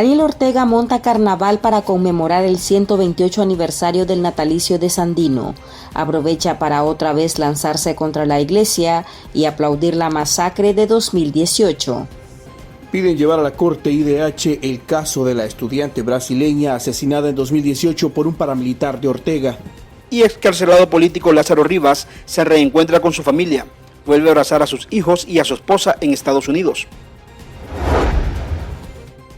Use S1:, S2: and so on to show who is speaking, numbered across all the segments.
S1: Daniel Ortega monta carnaval para conmemorar el 128 aniversario del natalicio de Sandino. Aprovecha para otra vez lanzarse contra la iglesia y aplaudir la masacre de 2018.
S2: Piden llevar a la Corte IDH el caso de la estudiante brasileña asesinada en 2018 por un paramilitar de Ortega.
S3: Y excarcelado político Lázaro Rivas se reencuentra con su familia. Vuelve a abrazar a sus hijos y a su esposa en Estados Unidos.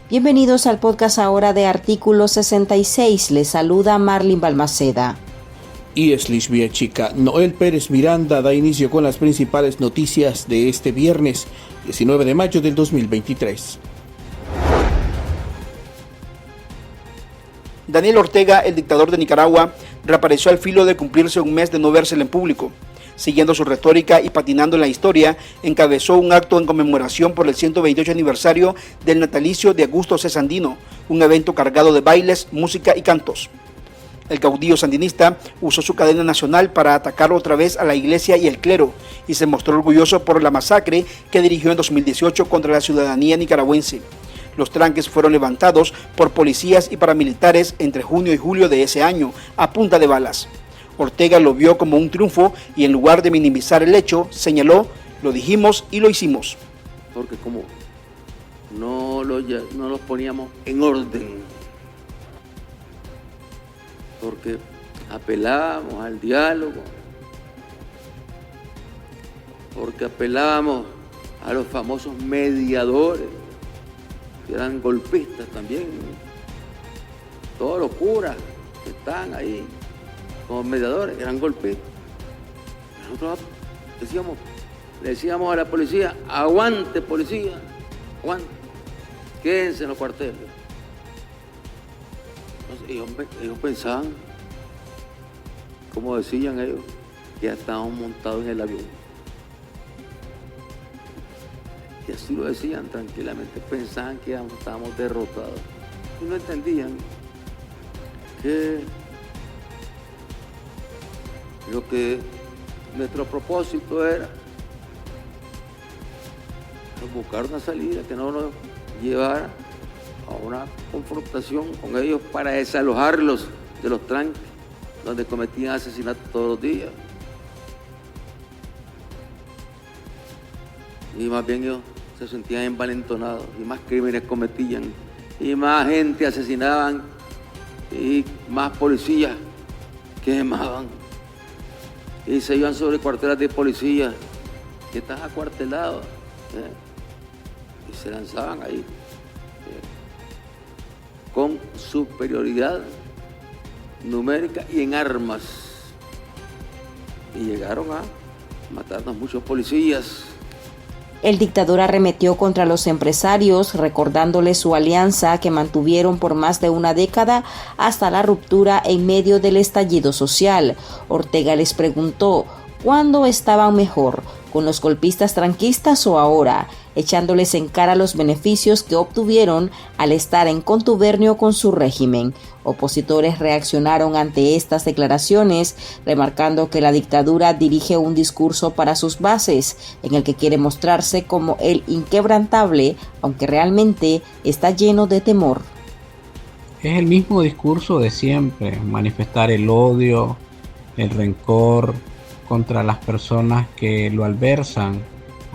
S1: Bienvenidos al podcast ahora de Artículo 66. Les saluda Marlin Balmaceda.
S2: Y es Lisbia Chica. Noel Pérez Miranda da inicio con las principales noticias de este viernes, 19 de mayo del 2023.
S3: Daniel Ortega, el dictador de Nicaragua, reapareció al filo de cumplirse un mes de no vérsele en público. Siguiendo su retórica y patinando en la historia, encabezó un acto en conmemoración por el 128 aniversario del natalicio de Augusto C. Sandino, un evento cargado de bailes, música y cantos. El caudillo sandinista usó su cadena nacional para atacar otra vez a la iglesia y el clero, y se mostró orgulloso por la masacre que dirigió en 2018 contra la ciudadanía nicaragüense. Los tranques fueron levantados por policías y paramilitares entre junio y julio de ese año, a punta de balas. Ortega lo vio como un triunfo y en lugar de minimizar el hecho, señaló: lo dijimos y lo hicimos.
S4: Porque como no los poníamos en orden, porque apelábamos al diálogo, porque apelábamos a los famosos mediadores, que eran golpistas también, todos los curas que están ahí como mediadores, eran golpistas. Nosotros le decíamos a la policía: aguante policía, aguante, quédense en los cuarteles. Entonces, ellos pensaban, como decían ellos, que ya estábamos montados en el avión. Y así lo decían tranquilamente, pensaban que ya estábamos derrotados. Y no entendían que lo que nuestro propósito era buscar una salida que no nos llevara a una confrontación con ellos para desalojarlos de los tranques donde cometían asesinatos todos los días. Y más bien ellos se sentían envalentonados y más crímenes cometían y más gente asesinaban y más policías quemaban. Y se iban sobre cuartelas de policía que están acuartelados, y se lanzaban ahí con superioridad numérica y en armas, y llegaron a matarnos muchos policías.
S1: El dictador arremetió contra los empresarios, recordándoles su alianza que mantuvieron por más de una década hasta la ruptura en medio del estallido social. Ortega les preguntó: ¿cuándo estaban mejor, con los golpistas tranquistas o ahora?, echándoles en cara los beneficios que obtuvieron al estar en contubernio con su régimen. Opositores reaccionaron ante estas declaraciones, remarcando que la dictadura dirige un discurso para sus bases, en el que quiere mostrarse como el inquebrantable, aunque realmente está lleno de temor.
S5: Es el mismo discurso de siempre: manifestar el odio, el rencor contra las personas que lo adversan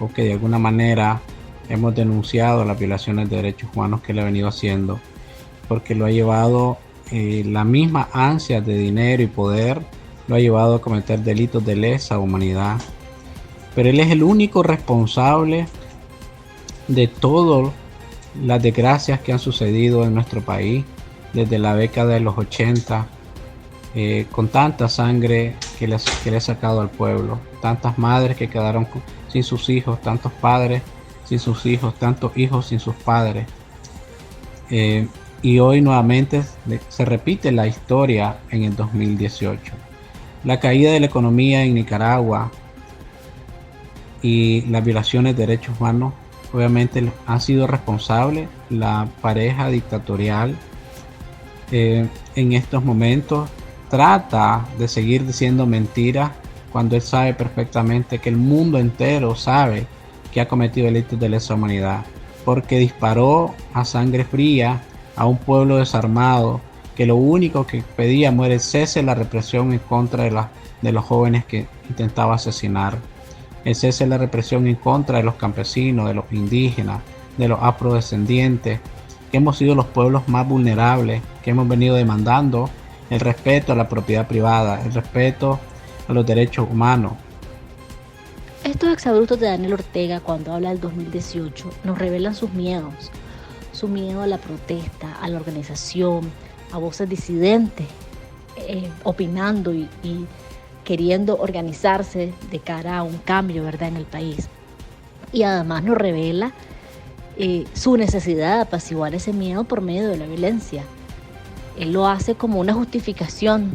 S5: o que de alguna manera hemos denunciado las violaciones de derechos humanos que le ha venido haciendo, porque lo ha llevado, la misma ansia de dinero y poder lo ha llevado a cometer delitos de lesa humanidad. Pero él es el único responsable de todas las desgracias que han sucedido en nuestro país desde la década de los 80, con tanta sangre que le ha sacado al pueblo, tantas madres que quedaron sin sus hijos, tantos padres sin sus hijos, tantos hijos sin sus padres. Y hoy nuevamente se repite la historia en el 2018. La caída de la economía en Nicaragua y las violaciones de derechos humanos obviamente han sido responsables la pareja dictatorial. En estos momentos trata de seguir diciendo mentiras cuando él sabe perfectamente que el mundo entero sabe que ha cometido delitos de lesa humanidad, porque disparó a sangre fría a un pueblo desarmado, que lo único que pedíamos era el cese de la represión en contra de los jóvenes que intentaba asesinar, el cese de la represión en contra de los campesinos, de los indígenas, de los afrodescendientes, que hemos sido los pueblos más vulnerables, que hemos venido demandando el respeto a la propiedad privada, el respeto a los derechos humanos.
S6: Estos exabruptos de Daniel Ortega, cuando habla del 2018, nos revelan sus miedos. Su miedo a la protesta, a la organización, a voces disidentes, opinando y queriendo organizarse de cara a un cambio, ¿verdad?, en el país. Y además nos revela su necesidad de apaciguar ese miedo por medio de la violencia. Él lo hace como una justificación,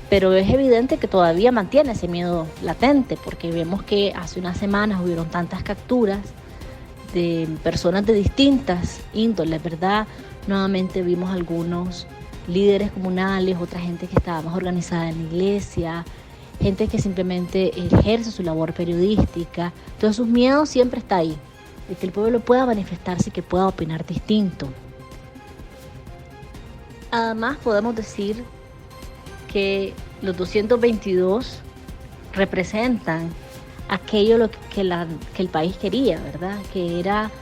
S6: pero es evidente que todavía mantiene ese miedo latente, porque vemos que hace unas semanas hubieron tantas capturas de personas de distintas índoles, ¿verdad? Nuevamente vimos algunos líderes comunales, otra gente que estaba más organizada en la iglesia, gente que simplemente ejerce su labor periodística. Entonces sus miedos siempre está ahí, de que el pueblo pueda manifestarse y que pueda opinar distinto. Además podemos decir que los 222 representan aquello que el país quería, ¿verdad? Que era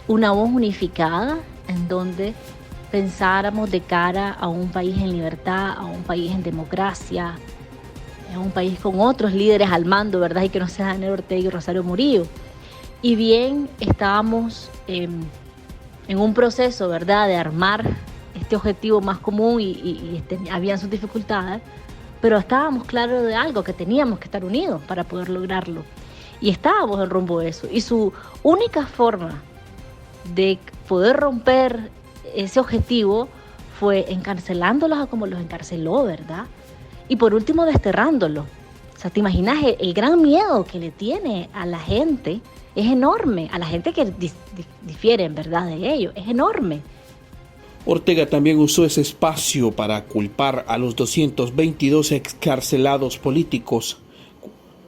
S6: una voz unificada en donde pensáramos de cara a un país en libertad, a un país en democracia, a un país con otros líderes al mando, ¿verdad? Y que no sea Daniel Ortega y Rosario Murillo. Y bien, estábamos en un proceso, ¿verdad?, de armar este objetivo más común y habían sus dificultades, pero estábamos claros de algo, que teníamos que estar unidos para poder lograrlo. Y estábamos en rumbo a eso. Y su única forma de poder romper ese objetivo fue encarcelándolos a como los encarceló, ¿verdad? Y por último, desterrándolos. O sea, ¿te imaginas el gran miedo que le tiene a la gente? Es enorme, a la gente que difiere, en verdad, de ello, es enorme.
S2: Ortega también usó ese espacio para culpar a los 222 excarcelados políticos,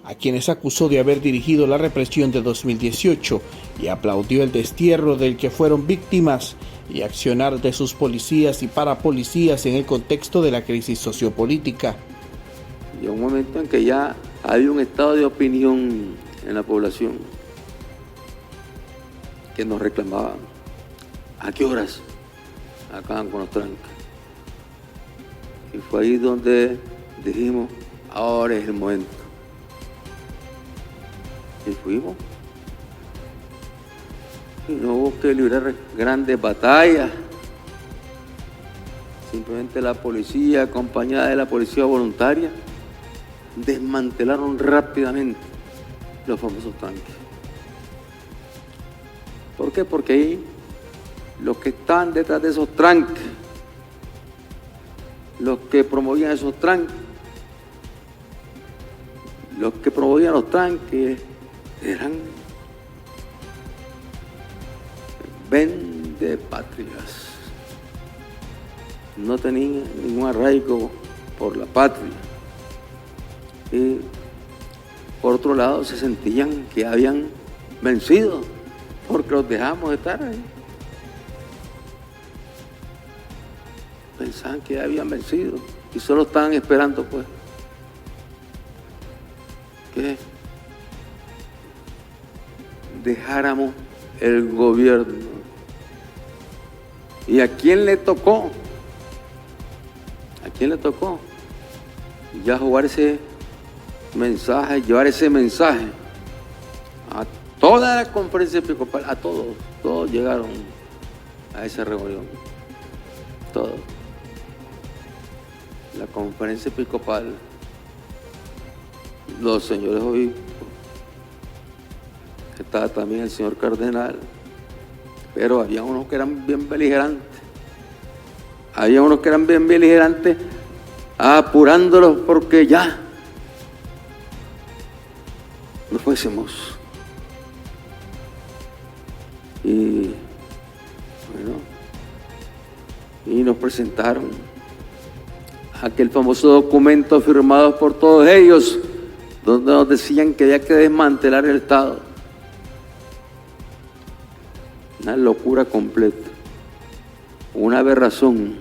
S2: a quienes acusó de haber dirigido la represión de 2018 y aplaudió el destierro del que fueron víctimas y accionar de sus policías y parapolicías en el contexto de la crisis sociopolítica.
S4: Llegó un momento en que ya había un estado de opinión en la población que nos reclamaban: ¿a qué horas acaban con los tranques? Y fue ahí donde dijimos: ahora es el momento. Y fuimos. Y no hubo que librar grandes batallas. Simplemente la policía, acompañada de la policía voluntaria, desmantelaron rápidamente los famosos tanques. ¿Por qué? Porque ahí los que están detrás de esos tranques, los que promovían esos tranques, los que promovían los tanques eran vendepatrias. No tenían ningún arraigo por la patria. Y por otro lado se sentían que habían vencido porque los dejamos de estar ahí. Pensaban que habían vencido y solo estaban esperando, pues, que dejáramos el gobierno. ¿Y a quién le tocó? ¿A quién le tocó? Ya jugar ese mensaje, llevar ese mensaje a toda la conferencia episcopal, a todos llegaron a esa reunión, todos. La conferencia episcopal, los señores obispos, estaba también el señor cardenal, pero había unos que eran bien beligerantes, apurándolos porque ya no fuésemos. Y bueno, y nos presentaron aquel famoso documento firmado por todos ellos, donde nos decían que había que desmantelar el Estado. Una locura completa. una aberración.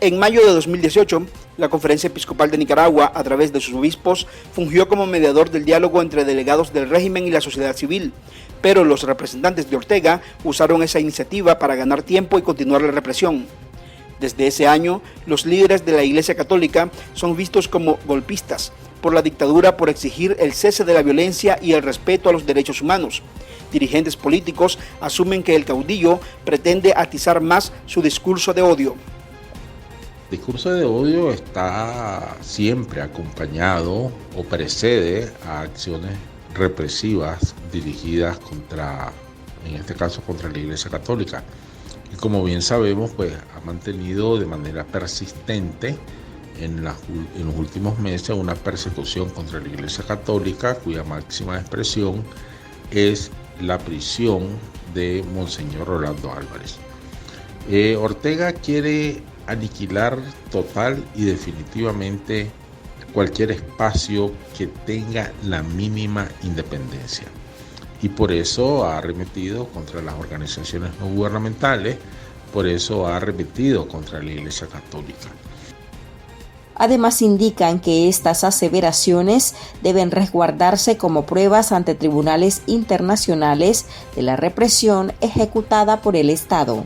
S3: En mayo de 2018, la Conferencia Episcopal de Nicaragua, a través de sus obispos, fungió como mediador del diálogo entre delegados del régimen y la sociedad civil, pero los representantes de Ortega usaron esa iniciativa para ganar tiempo y continuar la represión. Desde ese año, los líderes de la Iglesia Católica son vistos como golpistas por la dictadura por exigir el cese de la violencia y el respeto a los derechos humanos. Dirigentes políticos asumen que el caudillo pretende atizar más su discurso de odio.
S7: El discurso de odio está siempre acompañado o precede a acciones represivas dirigidas contra, en este caso, contra la Iglesia Católica. Y como bien sabemos, pues ha mantenido de manera persistente en los últimos meses una persecución contra la Iglesia Católica, cuya máxima expresión es la prisión de Monseñor Rolando Álvarez. Ortega quiere aniquilar total y definitivamente cualquier espacio que tenga la mínima independencia. Y por eso ha arremetido contra las organizaciones no gubernamentales, por eso ha arremetido contra la Iglesia Católica.
S1: Además indican que estas aseveraciones deben resguardarse como pruebas ante tribunales internacionales de la represión ejecutada por el Estado.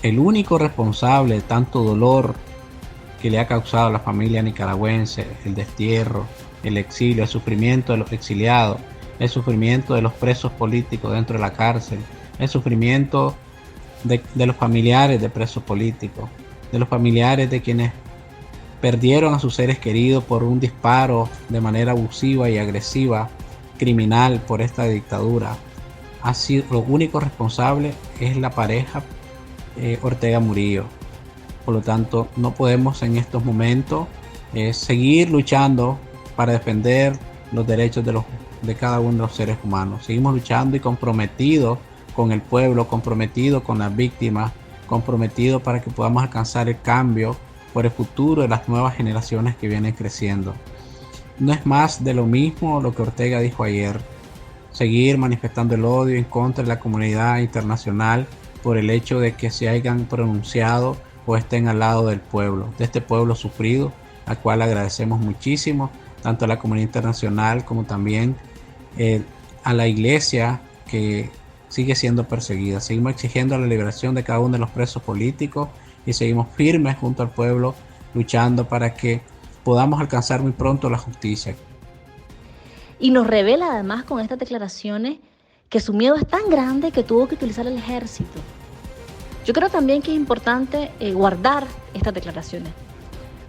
S5: El único responsable de tanto dolor que le ha causado a la familia nicaragüense, el destierro, el exilio, el sufrimiento de los exiliados, el sufrimiento de los presos políticos dentro de la cárcel, el sufrimiento de los familiares de presos políticos, de los familiares de quienes perdieron a sus seres queridos por un disparo de manera abusiva y agresiva, criminal por esta dictadura. Así, lo único responsable es la pareja Ortega Murillo. Por lo tanto, no podemos en estos momentos seguir luchando para defender los derechos de cada uno de los seres humanos. Seguimos luchando y comprometidos con el pueblo, comprometidos con las víctimas, comprometidos para que podamos alcanzar el cambio por el futuro de las nuevas generaciones que vienen creciendo. No es más de lo mismo lo que Ortega dijo ayer. Seguir manifestando el odio en contra de la comunidad internacional por el hecho de que se hayan pronunciado o estén al lado del pueblo, de este pueblo sufrido, al cual agradecemos muchísimo, tanto a la comunidad internacional como también a la iglesia que sigue siendo perseguida. Seguimos exigiendo la liberación de cada uno de los presos políticos y seguimos firmes junto al pueblo, luchando para que podamos alcanzar muy pronto la justicia.
S6: Y nos revela además con estas declaraciones que su miedo es tan grande que tuvo que utilizar el ejército. Yo creo también que es importante guardar estas declaraciones,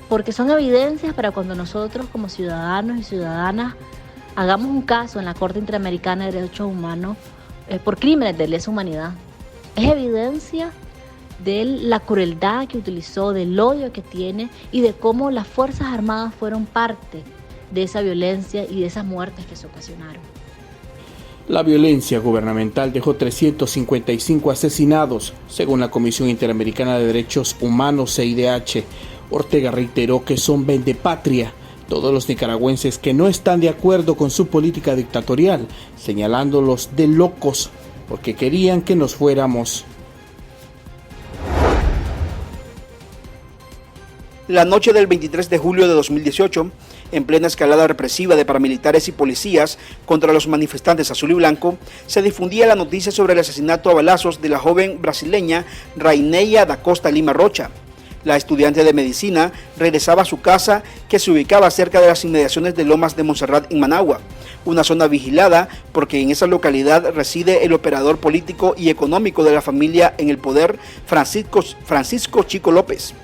S6: porque son evidencias para cuando nosotros como ciudadanos y ciudadanas hagamos un caso en la Corte Interamericana de Derechos Humanos por crímenes de lesa humanidad. Es evidencia de la crueldad que utilizó, del odio que tiene y de cómo las Fuerzas Armadas fueron parte de esa violencia y de esas muertes que se ocasionaron.
S2: La violencia gubernamental dejó 355 asesinados, según la Comisión Interamericana de Derechos Humanos, CIDH. Ortega reiteró que son vendepatria todos los nicaragüenses que no están de acuerdo con su política dictatorial, señalándolos de locos porque querían que nos fuéramos.
S3: La noche del 23 de julio de 2018, en plena escalada represiva de paramilitares y policías contra los manifestantes azul y blanco, se difundía la noticia sobre el asesinato a balazos de la joven brasileña Raineia da Costa Lima Rocha. La estudiante de medicina regresaba a su casa, que se ubicaba cerca de las inmediaciones de Lomas de Montserrat en Managua, una zona vigilada porque en esa localidad reside el operador político y económico de la familia en el poder, Francisco Chico López.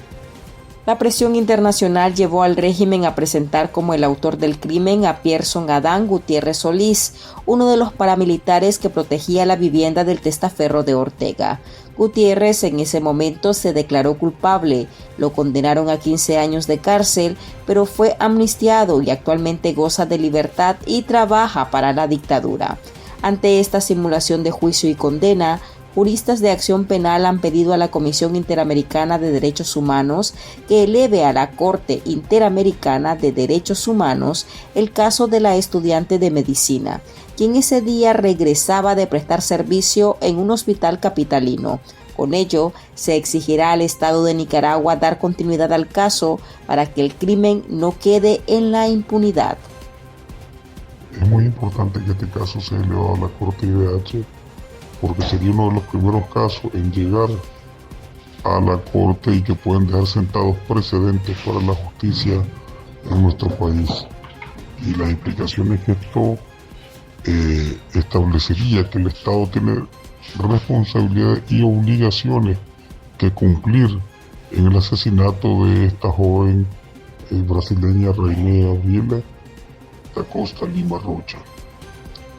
S1: La presión internacional llevó al régimen a presentar como el autor del crimen a Pierson Adán Gutiérrez Solís, uno de los paramilitares que protegía la vivienda del testaferro de Ortega. Gutiérrez en ese momento se declaró culpable, lo condenaron a 15 años de cárcel, pero fue amnistiado y actualmente goza de libertad y trabaja para la dictadura. Ante esta simulación de juicio y condena, juristas de acción penal han pedido a la Comisión Interamericana de Derechos Humanos que eleve a la Corte Interamericana de Derechos Humanos el caso de la estudiante de medicina, quien ese día regresaba de prestar servicio en un hospital capitalino, Con ello, se exigirá al Estado de Nicaragua dar continuidad al caso para que el crimen no quede en la impunidad.
S8: Es muy importante que este caso sea elevado a la Corte IDH porque sería uno de los primeros casos en llegar a la Corte y que pueden dejar sentados precedentes para la justicia en nuestro país. Y las implicaciones que esto establecería que el Estado tiene responsabilidades y obligaciones que cumplir en el asesinato de esta joven brasileña Rainey Auriela da Costa Lima Rocha.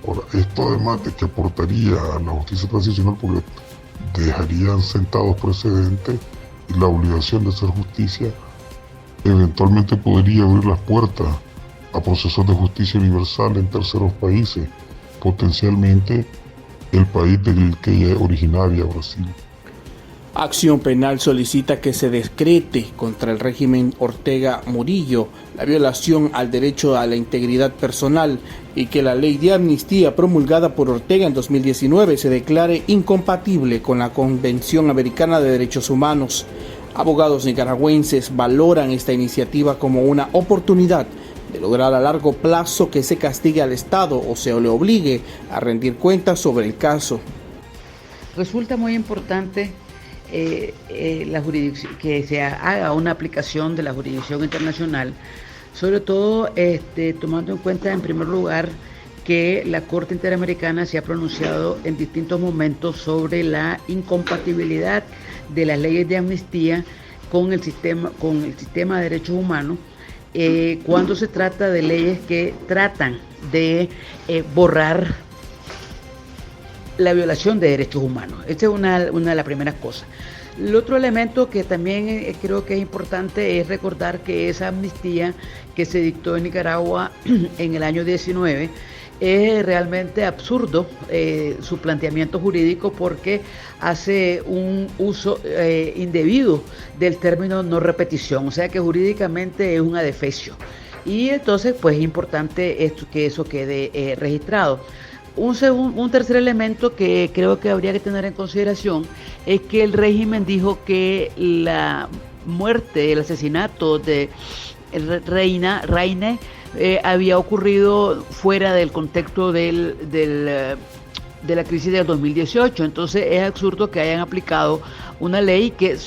S8: Ahora, esto además de que aportaría a la justicia transicional porque dejarían sentados precedentes y la obligación de hacer justicia, eventualmente podría abrir las puertas a procesos de justicia universal en terceros países, potencialmente el país del que ella es originaria, Brasil.
S2: Acción Penal solicita que se decrete contra el régimen Ortega Murillo la violación al derecho a la integridad personal y que la ley de amnistía promulgada por Ortega en 2019 se declare incompatible con la Convención Americana de Derechos Humanos. Abogados nicaragüenses valoran esta iniciativa como una oportunidad de lograr a largo plazo que se castigue al Estado o se le obligue a rendir cuentas sobre el caso.
S9: Resulta muy importante la jurisdicción, que se haga una aplicación de la jurisdicción internacional, sobre todo tomando en cuenta en primer lugar que la Corte Interamericana se ha pronunciado en distintos momentos sobre la incompatibilidad de las leyes de amnistía con el sistema de derechos humanos cuando se trata de leyes que tratan de borrar la violación de derechos humanos. Esta es una de las primeras cosas. El otro elemento que también creo que es importante es recordar que esa amnistía que se dictó en Nicaragua en el año 19 es realmente absurdo su planteamiento jurídico porque hace un uso indebido del término no repetición, o sea que jurídicamente es un adefesio. Y entonces pues es importante que eso quede registrado. Un tercer elemento que creo que habría que tener en consideración es que el régimen dijo que la muerte, el asesinato de Rainey había ocurrido fuera del contexto de la crisis del 2018. Entonces es absurdo que hayan aplicado una ley que,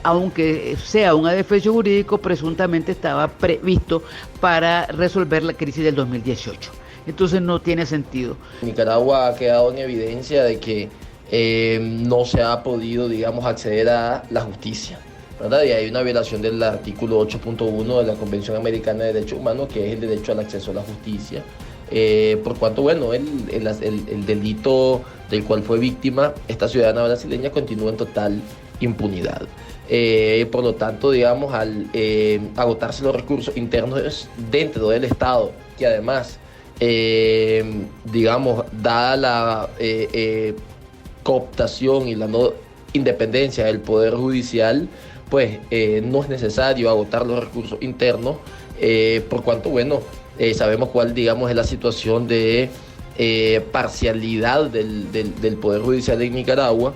S9: aunque sea un adefesio jurídico, presuntamente estaba previsto para resolver la crisis del 2018. Entonces no tiene sentido.
S10: Nicaragua ha quedado en evidencia de que no se ha podido, digamos, acceder a la justicia, ¿verdad? Y hay una violación del artículo 8.1 de la Convención Americana de Derechos Humanos, que es el derecho al acceso a la justicia, por cuanto, bueno, el delito del cual fue víctima esta ciudadana brasileña continúa en total impunidad. Por lo tanto, digamos, al agotarse los recursos internos dentro del Estado, que además digamos, dada la cooptación y la no independencia del Poder Judicial, pues no es necesario agotar los recursos internos, por cuanto, bueno, sabemos cuál, digamos, es la situación de parcialidad del Poder Judicial en Nicaragua.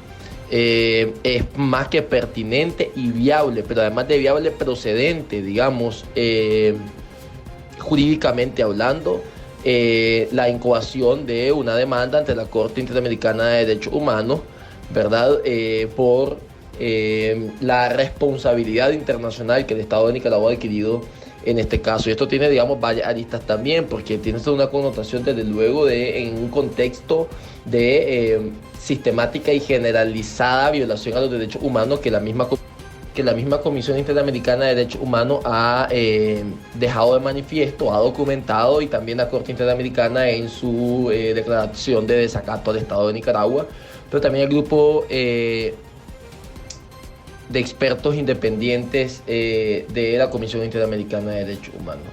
S10: Es más que pertinente y viable, pero además de viable, procedente, digamos, jurídicamente hablando, la incoación de una demanda ante la Corte Interamericana de Derechos Humanos, ¿verdad? Por la responsabilidad internacional que el Estado de Nicaragua ha adquirido en este caso. Y esto tiene, digamos, varias aristas también, porque tiene una connotación, desde luego, en un contexto de sistemática y generalizada violación a los derechos humanos que la misma Comisión Interamericana de Derechos Humanos ha dejado de manifiesto, ha documentado, y también la Corte Interamericana en su declaración de desacato al Estado de Nicaragua, pero también el grupo de expertos independientes de la Comisión Interamericana de Derechos Humanos.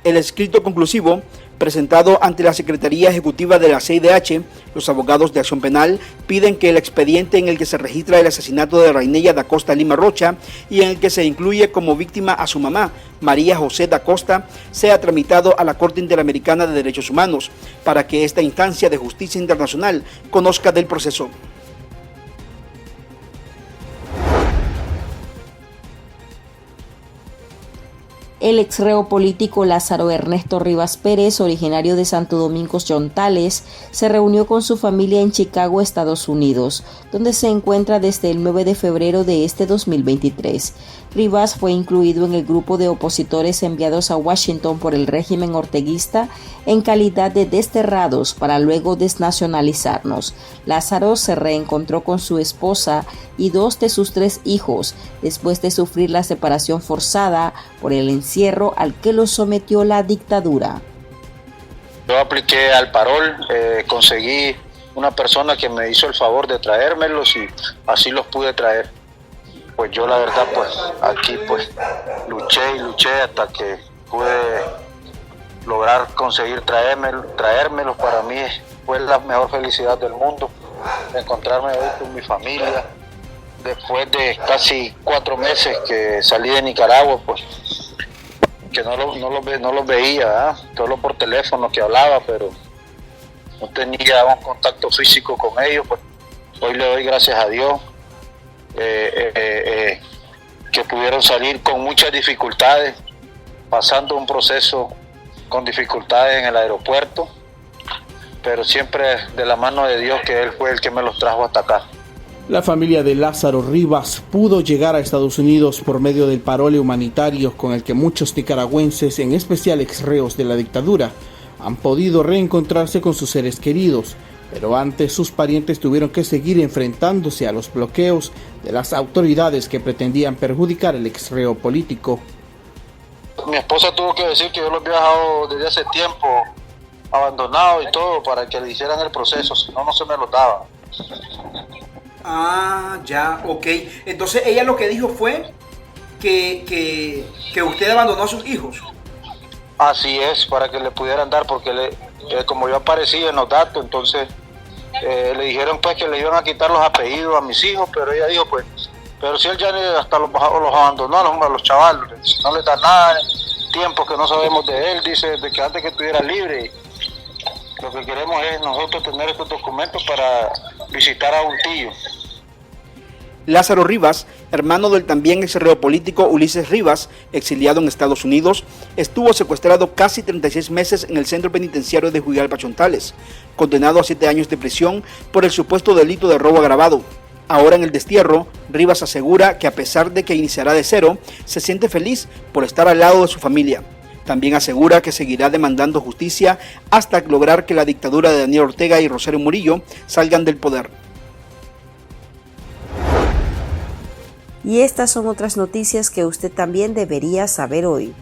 S3: El escrito conclusivo presentado ante la Secretaría Ejecutiva de la CIDH, los abogados de Acción Penal piden que el expediente en el que se registra el asesinato de Rainey da Costa Lima Rocha y en el que se incluye como víctima a su mamá, María José da Costa, sea tramitado a la Corte Interamericana de Derechos Humanos para que esta instancia de justicia internacional conozca del proceso.
S1: El exreo político Lázaro Ernesto Rivas Pérez, originario de Santo Domingo Chontales, se reunió con su familia en Chicago, Estados Unidos, donde se encuentra desde el 9 de febrero de este 2023. Rivas fue incluido en el grupo de opositores enviados a Washington por el régimen orteguista en calidad de desterrados para luego desnacionalizarnos. Lázaro se reencontró con su esposa y 2 de sus 3 hijos después de sufrir la separación forzada por el encierro al que lo sometió la dictadura.
S11: Yo apliqué al parol, conseguí una persona que me hizo el favor de traérmelos y así los pude traer. Pues yo la verdad pues aquí pues luché hasta que pude lograr conseguir traérmelos. Para mí fue la mejor felicidad del mundo encontrarme hoy con mi familia. Después de casi 4 meses que salí de Nicaragua, pues que no los veía, solo por teléfono que hablaba, pero no tenía un contacto físico con ellos. Pues hoy le doy gracias a Dios que pudieron salir con muchas dificultades, pasando un proceso con dificultades en el aeropuerto, pero siempre de la mano de Dios, que Él fue el que me los trajo hasta acá.
S2: La familia de Lázaro Rivas pudo llegar a Estados Unidos por medio del parole humanitario con el que muchos nicaragüenses, en especial exreos de la dictadura, han podido reencontrarse con sus seres queridos, pero antes sus parientes tuvieron que seguir enfrentándose a los bloqueos de las autoridades que pretendían perjudicar el exreo político.
S11: Mi esposa tuvo que decir que yo los había dejado desde hace tiempo abandonados y todo para que le hicieran el proceso, si no, no se me los daba.
S3: Ah, ya, ok. Entonces ella lo que dijo fue que usted abandonó a sus hijos.
S11: Así es, para que le pudieran dar, porque como yo aparecí en los datos, entonces le dijeron pues que le iban a quitar los apellidos a mis hijos, pero ella dijo pues, pero si él ya hasta los abandonó a los chavales, no les da nada, tiempo que no sabemos de él, dice, de que antes que estuviera libre. Lo que queremos es nosotros tener estos documentos para visitar a un tío.
S3: Lázaro Rivas, hermano del también exreo político Ulises Rivas, exiliado en Estados Unidos, estuvo secuestrado casi 36 meses en el centro penitenciario de Juigalpa Chontales, condenado a 7 años de prisión por el supuesto delito de robo agravado. Ahora en el destierro, Rivas asegura que a pesar de que iniciará de cero, se siente feliz por estar al lado de su familia. También asegura que seguirá demandando justicia hasta lograr que la dictadura de Daniel Ortega y Rosario Murillo salgan del poder.
S1: Y estas son otras noticias que usted también debería saber hoy.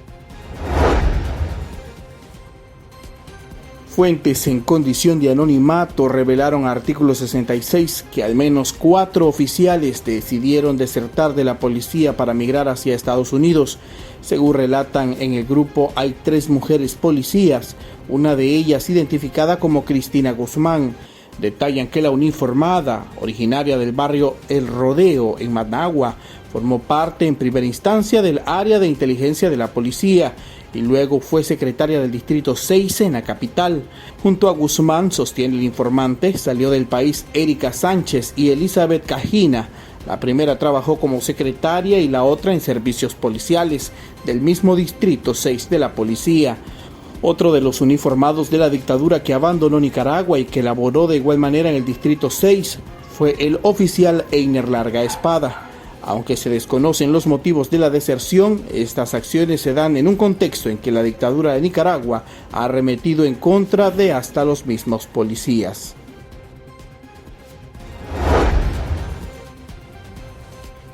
S2: Fuentes en condición de anonimato revelaron a Artículo 66 que al menos 4 oficiales decidieron desertar de la policía para migrar hacia Estados Unidos. Según relatan en el grupo, hay 3 mujeres policías, una de ellas identificada como Cristina Guzmán. Detallan que la uniformada, originaria del barrio El Rodeo en Managua, formó parte en primera instancia del área de inteligencia de la policía y luego fue secretaria del Distrito 6 en la capital. Junto a Guzmán, sostiene el informante, salió del país Erika Sánchez y Elizabeth Cajina. La primera trabajó como secretaria y la otra en servicios policiales del mismo Distrito 6 de la policía. Otro de los uniformados de la dictadura que abandonó Nicaragua y que laboró de igual manera en el Distrito 6 fue el oficial Einer Larga Espada. Aunque se desconocen los motivos de la deserción, estas acciones se dan en un contexto en que la dictadura de Nicaragua ha arremetido en contra de hasta los mismos policías.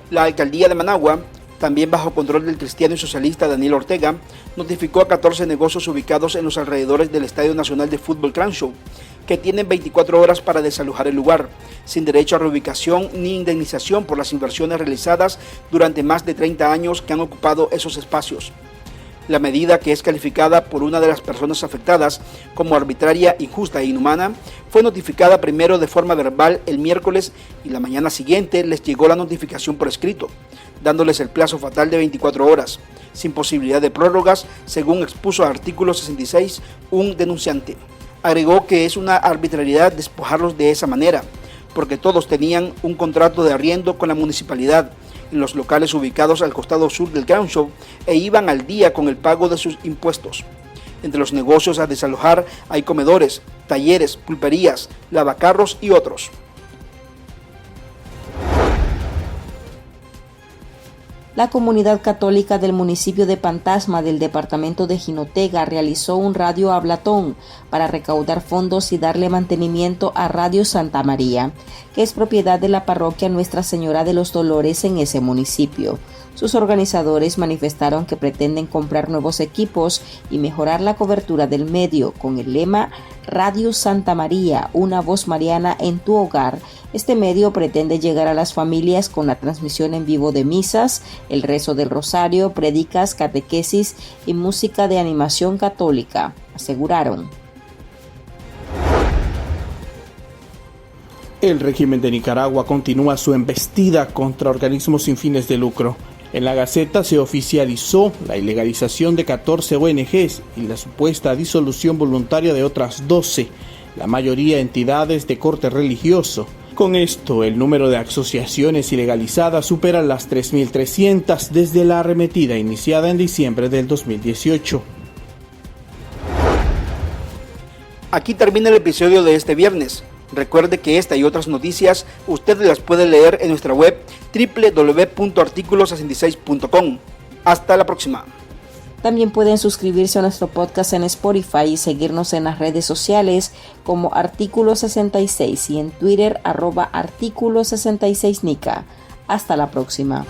S3: La alcaldía de Managua, también bajo control del cristiano y socialista Daniel Ortega, notificó a 14 negocios ubicados en los alrededores del Estadio Nacional de Fútbol Crenshaw, que tienen 24 horas para desalojar el lugar, sin derecho a reubicación ni indemnización por las inversiones realizadas durante más de 30 años que han ocupado esos espacios. La medida, que es calificada por una de las personas afectadas como arbitraria, injusta e inhumana, fue notificada primero de forma verbal el miércoles y la mañana siguiente les llegó la notificación por escrito, dándoles el plazo fatal de 24 horas, sin posibilidad de prórrogas, según expuso a Artículo 66 un denunciante. Agregó que es una arbitrariedad despojarlos de esa manera, porque todos tenían un contrato de arriendo con la municipalidad en los locales ubicados al costado sur del Ground Show e iban al día con el pago de sus impuestos. Entre los negocios a desalojar hay comedores, talleres, pulperías, lavacarros y otros.
S1: La comunidad católica del municipio de Pantasma del departamento de Jinotega realizó un radio hablatón para recaudar fondos y darle mantenimiento a Radio Santa María, que es propiedad de la parroquia Nuestra Señora de los Dolores en ese municipio. Sus organizadores manifestaron que pretenden comprar nuevos equipos y mejorar la cobertura del medio con el lema Radio Santa María, una voz mariana en tu hogar. Este medio pretende llegar a las familias con la transmisión en vivo de misas, el rezo del rosario, prédicas, catequesis y música de animación católica, aseguraron.
S2: El régimen de Nicaragua continúa su embestida contra organismos sin fines de lucro. En la Gaceta se oficializó la ilegalización de 14 ONGs y la supuesta disolución voluntaria de otras 12, la mayoría entidades de corte religioso. Con esto, el número de asociaciones ilegalizadas supera las 3.300 desde la arremetida iniciada en diciembre del 2018.
S3: Aquí termina el episodio de este viernes. Recuerde que esta y otras noticias usted las puede leer en nuestra web www.articulo66.com. Hasta la próxima.
S1: También pueden suscribirse a nuestro podcast en Spotify y seguirnos en las redes sociales como Artículo 66 y en Twitter @Artículo 66Nica. Hasta la próxima.